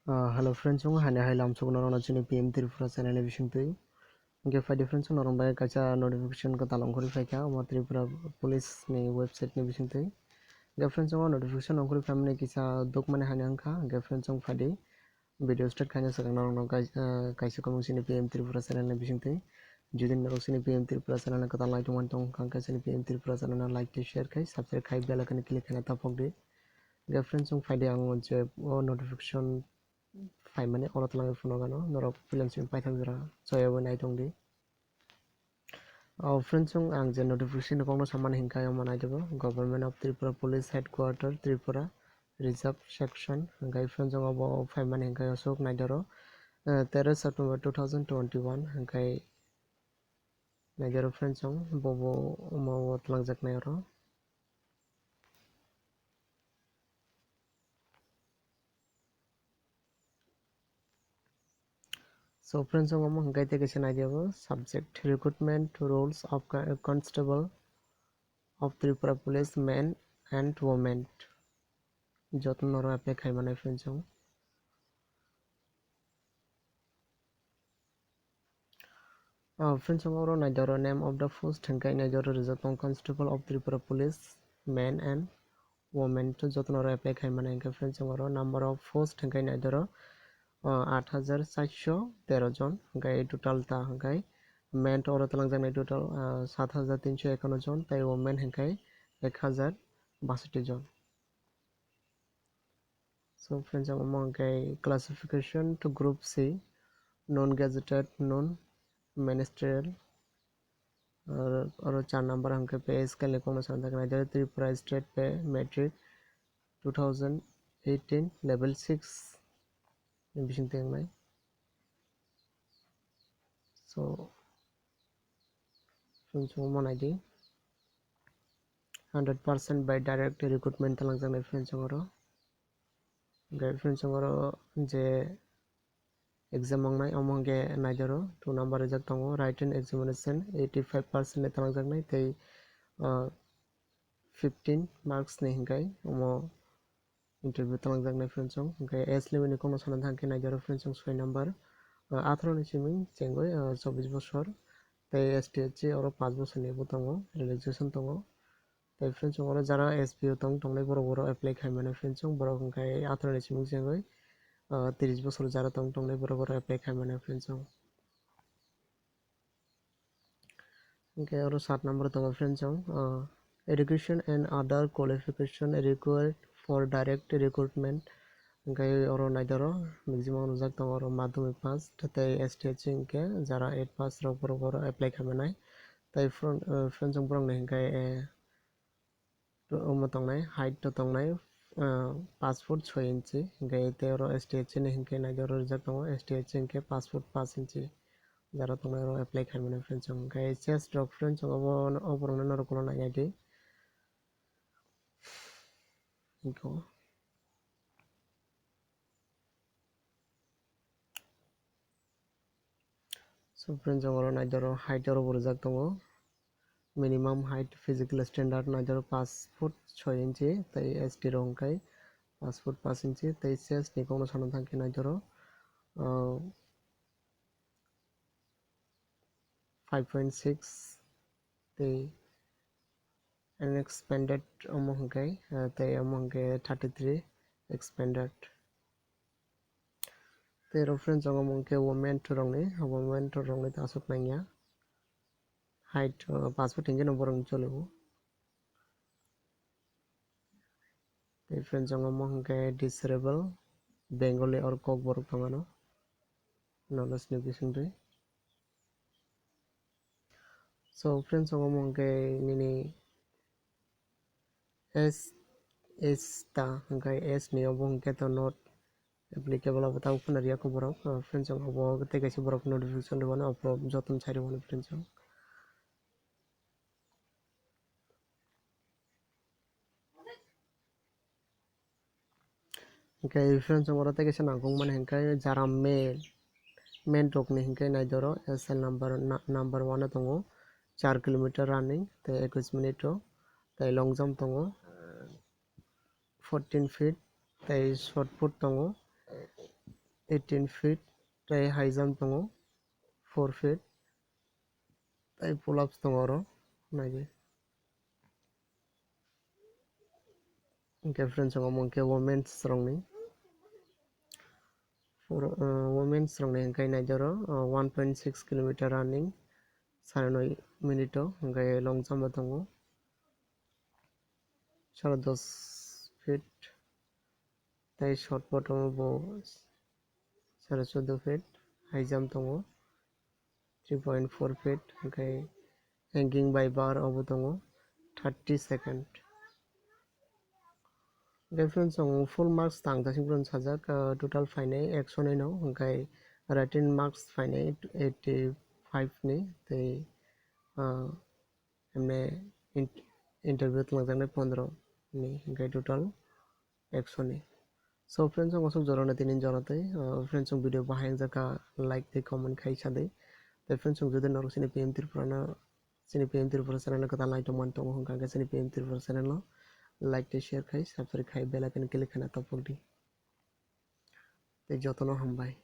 Hello friends, hanya hai lam sokno rona chini PM Tripura channel bising tui. Nge fai friends norong bai kacha notification ko talang khori faika mo Tripura police ni website ni bising tui. Nge friends notification ong khori family kisa dokmane hanya angka. Nge friends fadi video start kanya sakang norong kaisa ko chini PM Tripura channel ni bising tui. Judin norong chini PM Tripura channel ko talang tuman tong kangka chini PM Tripura channel na like to share kai subscribe kai bell icon click kana tapok de. Nge friends fadi ang je notification fai mane ora talang phone gano norok film sim pai thang jara choyabo nai tongdi friends ang je notification ko saman hinkai manai debo government of Tripura police headquarter Tripura reserve section gai friends abo fai mane hinkai asok nai daro 13 September 2021 hinkai nai daro friends bobo mo talang jak nai ro. So friends among gaite kese nai debo subject recruitment roles of constable of Tripura police men and women যত্ন নর apply khai manai friends friends oro naidoro name of the post hengkai naidoro result constable of Tripura police men and women to যত্ন নর apply khai manai hengkai friends oro number of post hengkai naidoro 8413 John hengkai total ta hengkai men to oro talang jangnai total 7351 John tai women hengkai 1062 John. So friends among classification to group C non-gazetted non-ministerial और 4 number हमके पे scale ने कौन सा तक ना Tripura state पे matric 2018 level 6 Bishing Teng में so फ्रेंड्स वो मन आईडी 100% by direct recruitment तलंग जाने फ्रेंड्स हमारो गाइड फ्रेंड्स हमारो जे exam mangnai among naidaro 2 number reject tongo written examination 85% ne talang jangnai tei 15 marks ne hingai omo interview talang jangnai friends hingkai age limit ni kono sanan thangke naidaro friends 6 number 18 ni siming chengoi 24 bochor tei STHC oro 5 bochor ni bo tongo relaxation tongo tei friends oro jara SPO tongnai borok apply khaimane friends borok hingkai 18 ni siming chengoi 30 বছর যারা টংটংনে বড় বড় apply খায় মানে friends okay और 7 number तो friends education and other qualification required for direct recruitment गाय और नाइदरो maximum Razzaq तो और माध्यमिक पास तते एसटीएच के जरा 8 पास रो बरोबर अप्लाई खामनाय तै फ्रेंड्स ब्रंग नै गाय तो मतंगनाय हाइट तो तंगनाय 5 फुट 6 इंची गाय तेरो एसटीएच ने हिंके नाइदरो रजाक तो एसटीएच के 5 फुट 5 इंची जरा तंगनाय अप्लाई खामनाय फ्रेंड्स गाय चेस्ट ड्रॉप फ्रेंड्स अबरनो नरकोला नायदि इनको so friends amaro naidoro height oro borjak tongo minimum height physical standard naidoro 5 foot 6 inch tai ST rongkai 5 foot 5 inch tai chest ni kono sanan thangke naidoro 5.6 tai an expanded among kai tai among 33 expanded tai reference among women to rongni tasuk nanya height 5 foot inch number rong cholebo tai friends among disable bengali or kokborok tangano knowledge ni bisingri so friends among nini s ta hangkai s ni obong to not applicable abata upna riya khobor friends abo te kaisi borok notification debana upload joton chari bone friends hingkai friends abo te kaisi nangkong man hingkai jara main rok ni hingkai naidoro SL number 1 tongo 4 kilometer running te 21 minute tai long jump tongo 14 feet tai short put tongo 18 feet tai high jump tongo 4 feet tai pull ups tongo ro naigi okay friends tongo mongke women's rongni for women's rongni kai naijaro 1.6 kilometer running 9.5 minute hingkai long jump tongo 10 feet tai short bottom bo 14 feet high jump tongo 3.4 feet hingkai hanging by bar obo tongo 30 second difference on full marks tang tasing pron sajak total fine 109 no hingkai written marks fine 85 ni tei एमने interview तलांजांनाय 15 नि हंगाय total 100 नि so friends जों असक जरना तिनिन जरनातै friends जों video बाहाय जाका like they comment खाइ सादै दे friends जों जुदि नरक सिनि पीएम त्रिपुरा चैनल का लाइक मन तो हंगा सिनि PM Tripura channel like they share खाइ सब्सक्राइब खाइ बेल आइकन क्लिक खाना तपक दी ते जतन हमबाय